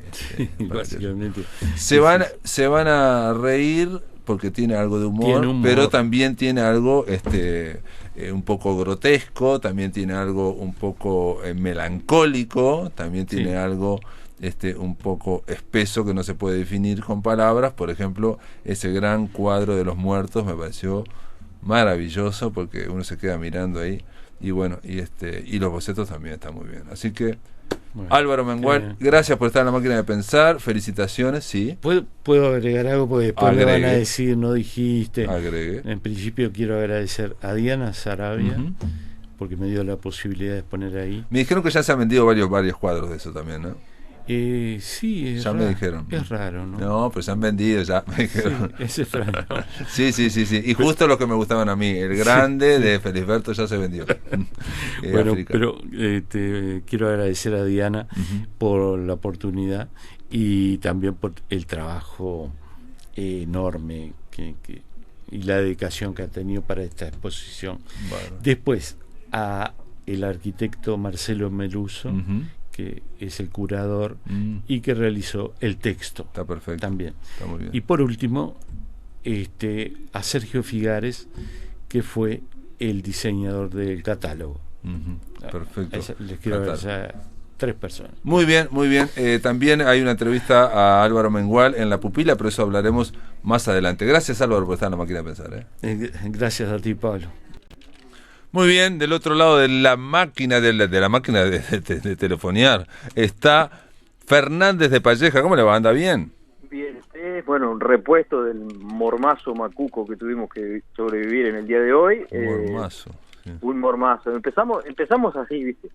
Básicamente. Se van a reír porque tiene algo de humor, pero también tiene algo un poco grotesco, también tiene algo un poco melancólico, también tiene algo un poco espeso que no se puede definir con palabras. Por ejemplo, ese gran cuadro de los muertos me pareció maravilloso porque uno se queda mirando ahí. Y bueno, y los bocetos también están muy bien. Así que, bueno, Álvaro Mengual, gracias por estar en La Máquina de Pensar. Felicitaciones, sí. ¿Puedo agregar algo? Porque después me van a decir, no dijiste. Agregue. En principio quiero agradecer a Diana Sarabia, porque me dio la posibilidad de exponer ahí. Me dijeron que ya se han vendido varios cuadros de eso también, ¿no? Sí, ya me dijeron. Es raro, ¿no? No, pero se han vendido ya, me dijeron. Sí, es extraño. Sí. Y justo los que me gustaban a mí. El grande de Felisberto ya se vendió. Bueno, África. Pero te quiero agradecer a Diana por la oportunidad y también por el trabajo enorme y la dedicación que ha tenido para esta exposición. Bueno. Después, a el arquitecto Marcelo Meluso, que es el curador y que realizó el texto. Está perfecto. También. Está muy bien. Y por último, a Sergio Figares, que fue el diseñador del catálogo. Perfecto. Les quiero agradecer a 3 personas. Muy bien. También hay una entrevista a Álvaro Mengual en La Pupila, pero eso hablaremos más adelante. Gracias, Álvaro, por estar en La Máquina de Pensar. Gracias a ti, Pablo. Muy bien, del otro lado de la máquina de la máquina de telefonear está Fernández de Palleja. ¿Cómo le va? ¿Anda bien? Bien, bueno, un repuesto del mormazo macuco que tuvimos que sobrevivir en el día de hoy. Mormazo. Sí. Un mormazo. Empezamos así, ¿viste?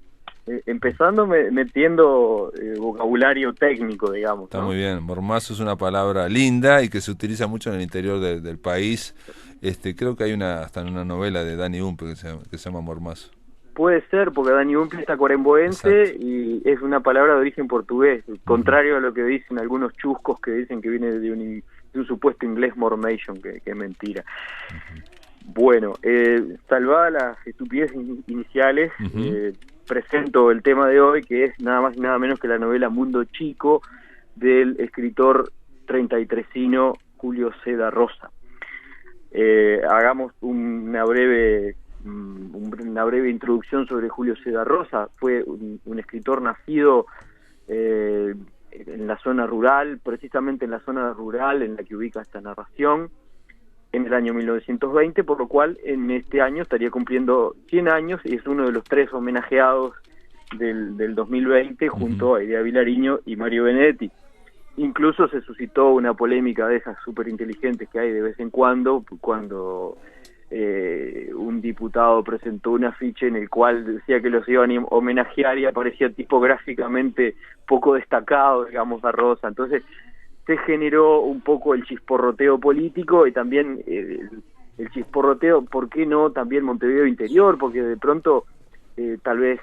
Empezando metiendo vocabulario técnico, digamos. Está ¿no? muy bien. Mormazo es una palabra linda y que se utiliza mucho en el interior del país. Creo que hay hasta en una novela de Dani Umpe que se llama Mormazo. Puede ser, porque Dani Umpe está cuaremboense y es una palabra de origen portugués, contrario a lo que dicen algunos chuscos que dicen que viene de un supuesto inglés mormation, que es mentira. Bueno, salvadas las estupideces iniciales, presento el tema de hoy, que es nada más y nada menos que la novela Mundo Chico del escritor 33ino Julio Seda Rosa. Hagamos una breve introducción sobre Julio Seda Rosa. Fue un escritor nacido en la zona rural, precisamente en la zona rural en la que ubica esta narración, en el año 1920, por lo cual en este año estaría cumpliendo 100 años y es uno de los 3 homenajeados del 2020 junto a Idea Vilariño y Mario Benedetti. Incluso se suscitó una polémica de esas súper inteligentes que hay de vez en cuando un diputado presentó un afiche en el cual decía que los iban a homenajear y aparecía tipográficamente poco destacado, digamos, a Rosa. Entonces se generó un poco el chisporroteo político y también el chisporroteo, ¿por qué no? También Montevideo Interior, porque de pronto tal vez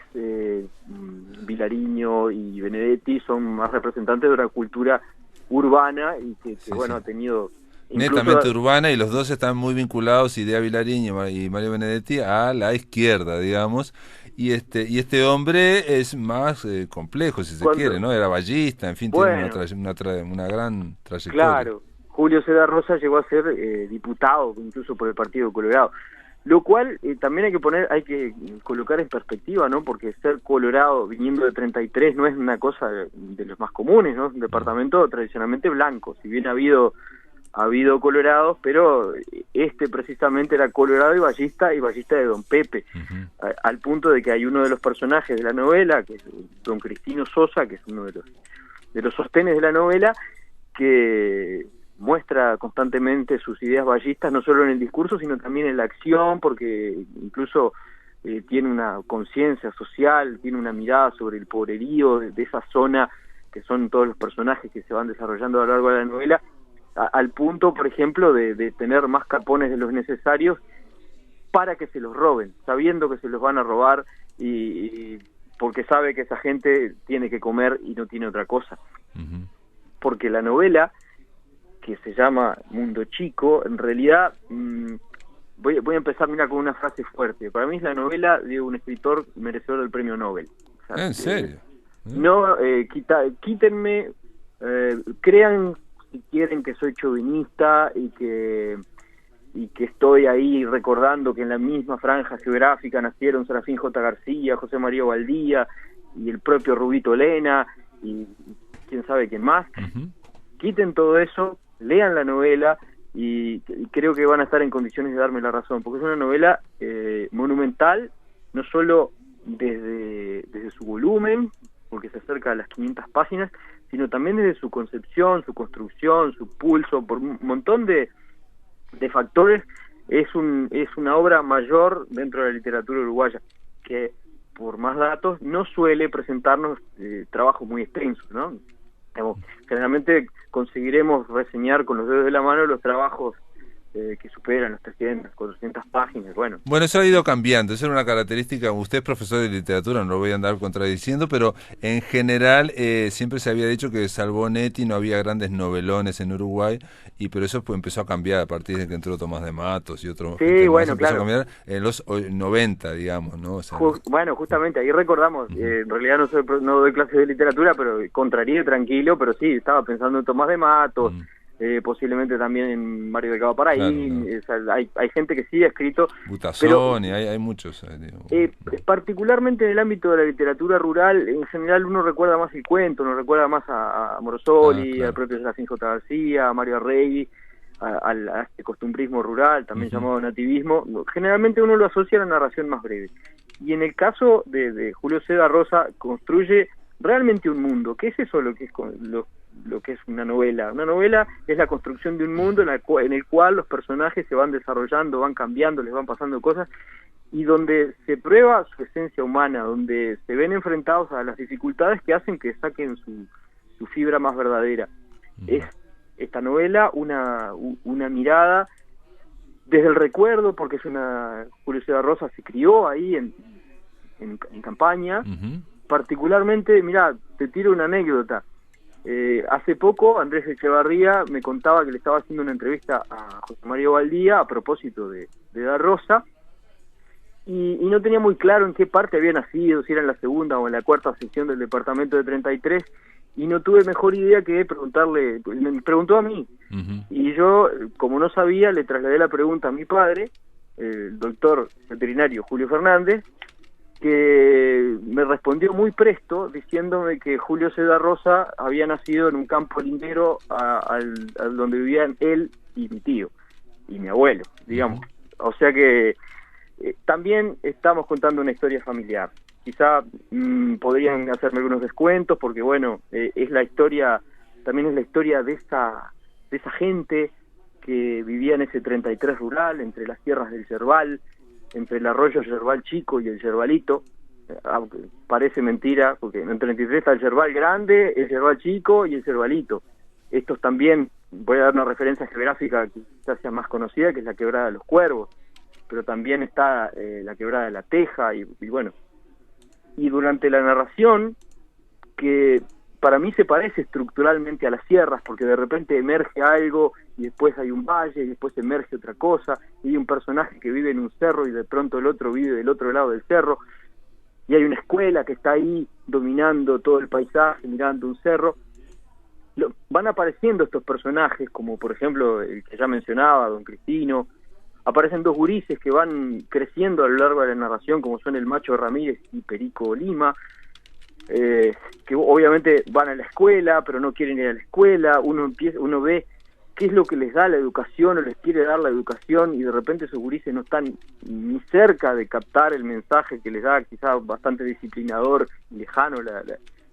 Vilariño y Benedetti son más representantes de una cultura urbana y que bueno, ha tenido... Netamente urbana, y los dos están muy vinculados, Idea Vilariño y Mario Benedetti, a la izquierda, digamos, y este hombre es más complejo, si se quiere, ¿no? Era ballista, en fin, Bueno, tiene una gran trayectoria. claro, Julio César Rosa llegó a ser diputado incluso por el Partido Colorado, lo cual también hay que colocar en perspectiva, ¿no? Porque ser colorado viniendo de 33 no es una cosa de los más comunes, ¿no? Es un departamento tradicionalmente blanco, si bien ha habido colorados, pero este precisamente era colorado y ballista de Don Pepe, al punto de que hay uno de los personajes de la novela, que es Don Cristino Sosa, que es uno de los sostenes de la novela, que muestra constantemente sus ideas ballistas, no solo en el discurso, sino también en la acción, porque incluso tiene una conciencia social, tiene una mirada sobre el pobrerío de esa zona, que son todos los personajes que se van desarrollando a lo largo de la novela, al punto, por ejemplo, de tener más capones de los necesarios para que se los roben, sabiendo que se los van a robar y porque sabe que esa gente tiene que comer y no tiene otra cosa. Porque la novela, que se llama Mundo Chico, en realidad, voy a empezar, mira, con una frase fuerte. Para mí es la novela de un escritor merecedor del premio Nobel. O sea, ¿en serio? No, quítenme, crean si quieren que soy chauvinista y que estoy ahí recordando que en la misma franja geográfica nacieron Serafín J. García, José María Valdía y el propio Rubito Lena y quién sabe quién más. Quiten todo eso, lean la novela y creo que van a estar en condiciones de darme la razón, porque es una novela monumental, no solo desde su volumen, porque se acerca a las 500 páginas, sino también desde su concepción, su construcción, su pulso, por un montón de factores. Es una obra mayor dentro de la literatura uruguaya, que por más datos no suele presentarnos trabajos muy extensos, ¿no? Generalmente conseguiremos reseñar con los dedos de la mano los trabajos que superan las 300, 400 páginas. Bueno, eso ha ido cambiando, esa era una característica. Usted es profesor de literatura, no lo voy a andar contradiciendo, pero en general siempre se había dicho que salvo Netti no había grandes novelones en Uruguay, pero eso empezó a cambiar a partir de que entró Tomás de Matos y otro. Sí, bueno, empezó claro. a cambiar en los 90, digamos, ¿no? O sea, bueno, justamente ahí recordamos, en realidad no doy clases de literatura, pero contraría tranquilo, pero sí, estaba pensando en Tomás de Matos, posiblemente también en Mario de Cabo Paraín, claro, no. Hay gente que sí ha escrito. Butazón, y hay muchos. Particularmente en el ámbito de la literatura rural, en general uno recuerda más el cuento, uno recuerda más a Morosoli, claro, al propio Serafín J. García, a Mario Arregui, a este costumbrismo rural, también llamado nativismo. Generalmente uno lo asocia a la narración más breve. Y en el caso de Julio César Rosa, construye realmente un mundo. ¿Qué es eso lo que es una novela? Una novela es la construcción de un mundo en el cual los personajes se van desarrollando, van cambiando, les van pasando cosas, y donde se prueba su esencia humana, donde se ven enfrentados a las dificultades que hacen que saquen su fibra más verdadera. Es esta novela una mirada desde el recuerdo, porque Julio César Rosa se crió ahí en campaña. Particularmente, mirá, te tiro una anécdota. Hace poco Andrés Echevarría me contaba que le estaba haciendo una entrevista a José María Valdía a propósito de Da Rosa, y no tenía muy claro en qué parte había nacido, si era en la segunda o en la cuarta sección del departamento de 33, y no tuve mejor idea que preguntarle. Me preguntó a mí, y yo, como no sabía, le trasladé la pregunta a mi padre, el doctor veterinario Julio Fernández, que me respondió muy presto diciéndome que Julio César Rosa había nacido en un campo lindero al donde vivían él y mi tío y mi abuelo, digamos. O sea que también estamos contando una historia familiar. Quizá podrían hacerme algunos descuentos porque bueno, es la historia, también es la historia de esa gente que vivía en ese 33 rural, entre las tierras del Yerbal, entre el arroyo Yerbal Chico y el Yerbalito, aunque parece mentira, porque en el 33 está el Yerbal Grande, el Yerbal Chico y el Yerbalito. Estos también, voy a dar una referencia geográfica que quizás sea más conocida, que es la Quebrada de los Cuervos, pero también está la Quebrada de la Teja, y bueno. Y durante la narración, que para mí se parece estructuralmente a las sierras, porque de repente emerge algo y después hay un valle y después emerge otra cosa y hay un personaje que vive en un cerro y de pronto el otro vive del otro lado del cerro. y hay una escuela que está ahí dominando todo el paisaje, mirando un cerro. Van apareciendo estos personajes, como por ejemplo el que ya mencionaba, Don Cristino. Aparecen dos gurises que van creciendo a lo largo de la narración, como son el Macho Ramírez y Perico Lima, que obviamente van a la escuela, pero no quieren ir a la escuela. Uno ve qué es lo que les da la educación o les quiere dar la educación, y de repente esos gurises no están ni cerca de captar el mensaje que les da quizás bastante disciplinador y lejano la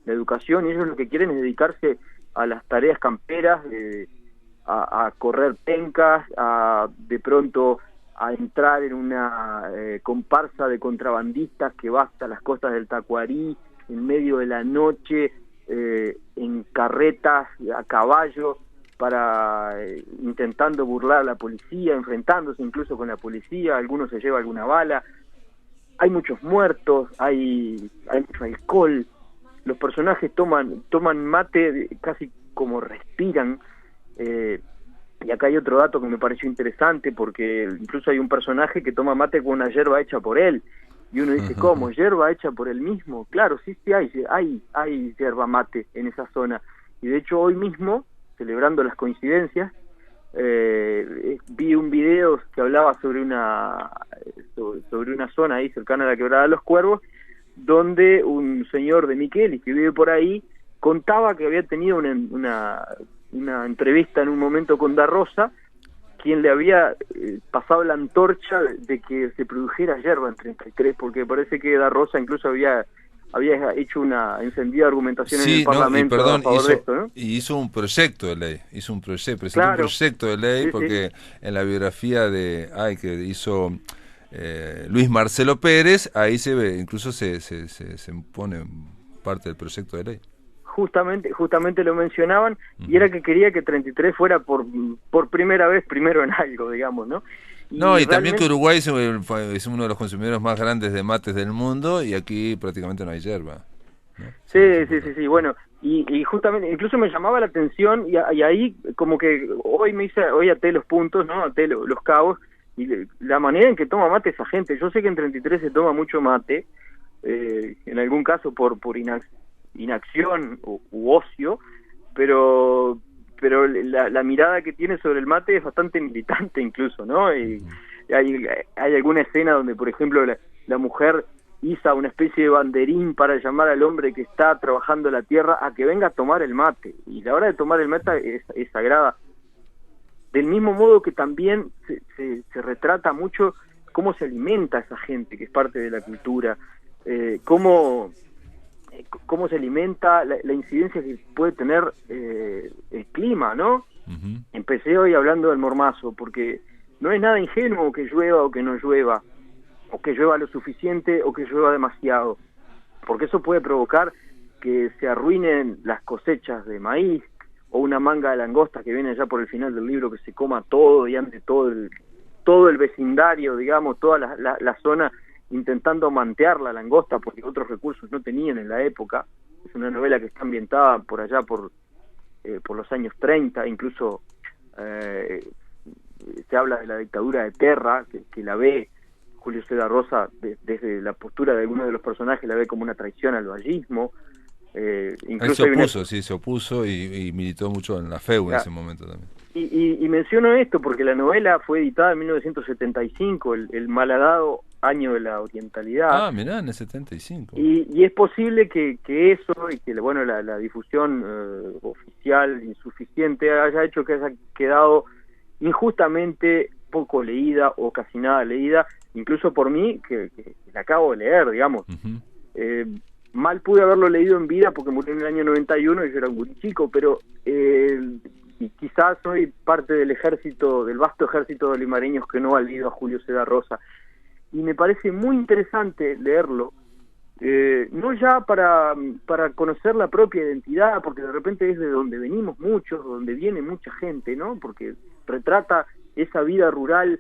educación, y ellos lo que quieren es dedicarse a las tareas camperas, a correr pencas, de pronto a entrar en una comparsa de contrabandistas que va hasta las costas del Tacuarí en medio de la noche, en carretas, a caballo, para intentando burlar a la policía, enfrentándose incluso con la policía. Algunos se lleva alguna bala. Hay muchos muertos, hay mucho alcohol. Los personajes toman mate casi como respiran. Y acá hay otro dato que me pareció interesante, porque incluso hay un personaje que toma mate con una yerba hecha por él, y uno dice, ¿cómo? ¿Yerba hecha por él mismo? Claro, sí hay yerba mate en esa zona, y de hecho hoy mismo, celebrando las coincidencias, vi un video que hablaba sobre una zona ahí cercana a la Quebrada de los Cuervos, donde un señor de Miquelis que vive por ahí contaba que había tenido una entrevista en un momento con Da Rosa, quien le había pasado la antorcha de que se produjera yerba en 33, porque parece que Da Rosa incluso había hecho una encendida argumentación en el Parlamento a favor de esto, ¿no? Y hizo un proyecto de ley, presentó Claro. un proyecto de ley, Sí, porque en la biografía que hizo Luis Marcelo Pérez, ahí se ve, incluso se pone parte del proyecto de ley. Justamente lo mencionaban, y era que quería que 33 fuera por primera vez primero en algo, digamos, ¿no? Y también que Uruguay es uno de los consumidores más grandes de mates del mundo, y aquí prácticamente no hay yerba, ¿no? Sí, bueno, y justamente, incluso me llamaba la atención, y ahí como que hoy até los puntos, ¿no? Até los cabos, y la manera en que toma mate esa gente. Yo sé que en 33 se toma mucho mate, en algún caso por inacción u ocio, pero la mirada que tiene sobre el mate es bastante militante incluso, ¿no? Y hay alguna escena donde, por ejemplo, la mujer iza una especie de banderín para llamar al hombre que está trabajando la tierra a que venga a tomar el mate, y la hora de tomar el mate es sagrada. Del mismo modo que también se retrata mucho cómo se alimenta esa gente, que es parte de la cultura, cómo se alimenta, la incidencia que puede tener el clima, ¿no? Empecé hoy hablando del mormazo, porque no es nada ingenuo que llueva o que no llueva, o que llueva lo suficiente o que llueva demasiado, porque eso puede provocar que se arruinen las cosechas de maíz, o una manga de langosta que viene ya por el final del libro, que se coma todo y ande todo el vecindario, digamos, toda la zona, intentando mantear la langosta porque otros recursos no tenían en la época. Es una novela que está ambientada por allá por los años 30, incluso se habla de la dictadura de Terra, que la ve Julio César Rosa desde la postura de algunos de los personajes, la ve como una traición al vallismo. Incluso se opuso y militó mucho en la FEU en ese momento también. Y menciono esto porque la novela fue editada en 1975, el malhadado año de la orientalidad. Mirá, en el 75. Y es posible que eso, y que bueno, la difusión oficial insuficiente haya hecho que haya quedado injustamente poco leída o casi nada leída, incluso por mí, que la acabo de leer, digamos. Mal pude haberlo leído en vida porque murió en el año 91 y yo era un chico, pero y quizás soy parte del vasto ejército de limareños que no ha leído a Julio César Rosa, y me parece muy interesante leerlo, no ya para conocer la propia identidad, porque de repente es de donde venimos muchos, donde viene mucha gente, ¿no? Porque retrata esa vida rural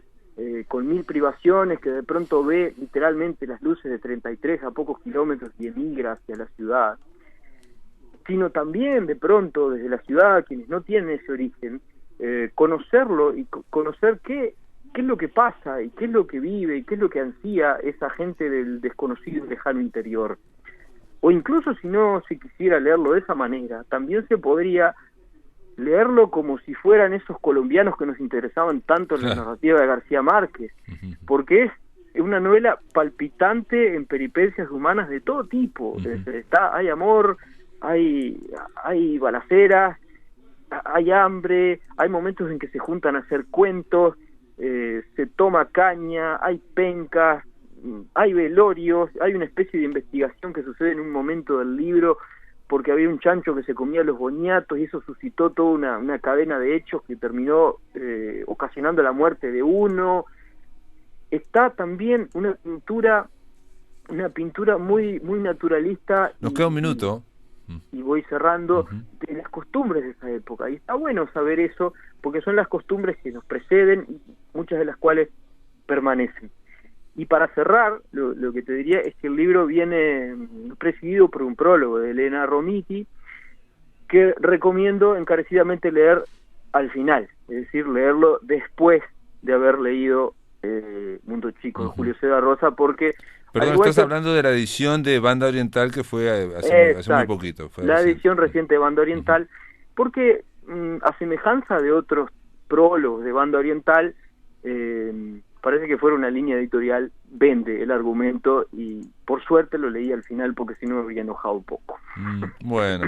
con 1000 privaciones, que de pronto ve literalmente las luces de 33 a pocos kilómetros y emigra hacia la ciudad, sino también de pronto desde la ciudad, quienes no tienen ese origen, conocerlo y conocer qué qué es lo que pasa y qué es lo que vive y qué es lo que ansía esa gente del desconocido y lejano interior. O incluso si no se quisiera leerlo de esa manera, también se podría leerlo como si fueran esos colombianos que nos interesaban tanto en la narrativa de García Márquez, porque es una novela palpitante en peripecias humanas de todo tipo. Hay amor, hay balaceras, hay hambre, hay momentos en que se juntan a hacer cuentos, se toma caña, hay pencas, hay velorios, hay una especie de investigación que sucede en un momento del libro porque había un chancho que se comía los boniatos y eso suscitó toda una cadena de hechos que terminó ocasionando la muerte de uno. Está también una pintura muy naturalista. Nos queda un minuto. Y voy cerrando, de las costumbres de esa época. Y está bueno saber eso, porque son las costumbres que nos preceden, muchas de las cuales permanecen. Y para cerrar, lo que te diría es que el libro viene presidido por un prólogo de Elena Romiti, que recomiendo encarecidamente leer al final, es decir, leerlo después de haber leído Mundo Chico de Julio César Rosa, porque... Perdón, estás hablando de la edición de Banda Oriental que fue hace muy poquito. La edición reciente de Banda Oriental, porque a semejanza de otros prólogos de Banda Oriental, parece que fuera una línea editorial, vende el argumento y por suerte lo leí al final porque si no me habría enojado un poco. Bueno.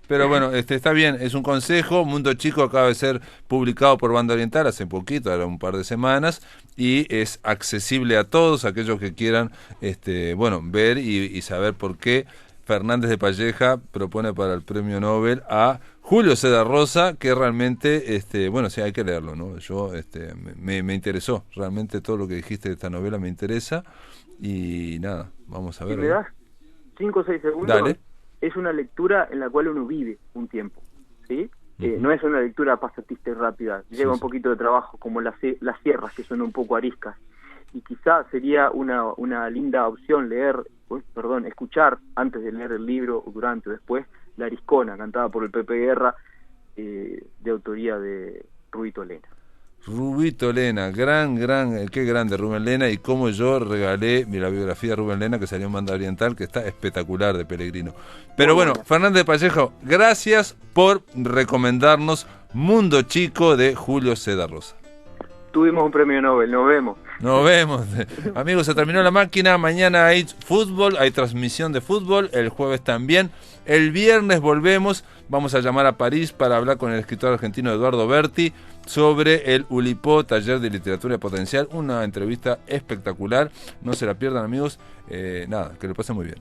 Pero bueno, está bien, es un consejo. Mundo Chico acaba de ser publicado por Banda Oriental hace poquito, ahora un par de semanas, y es accesible a todos aquellos que quieran ver y saber por qué Fernández de Palleja propone para el Premio Nobel a Julio César Rosa, que realmente, sí, hay que leerlo, ¿no? Yo, me interesó, realmente todo lo que dijiste de esta novela me interesa, y nada, vamos a ver. Si me das 5 o 6 segundos, dale. Es una lectura en la cual uno vive un tiempo, ¿sí? No es una lectura pasatista y rápida, lleva un poquito de trabajo, como las sierras, que son un poco ariscas, y quizá sería una linda opción escuchar antes de leer el libro, o durante o después, La Ariscona, cantada por el Pepe Guerra, de autoría de Rubito Lena. Rubito Lena, qué grande Rubén Lena, y cómo yo regalé la biografía de Rubén Lena que salió en Banda Oriental, que está espectacular, de Pellegrino. Pero bueno, Fernández de Pallejo, gracias por recomendarnos Mundo Chico de Julio César Rosa. Tuvimos un premio Nobel, nos vemos. Amigos, se terminó la máquina. Mañana hay fútbol, hay transmisión de fútbol, el jueves también. El viernes volvemos, vamos a llamar a París para hablar con el escritor argentino Eduardo Berti sobre el Ulipó, taller de literatura potencial. Una entrevista espectacular, no se la pierdan, amigos. Que lo pasen muy bien.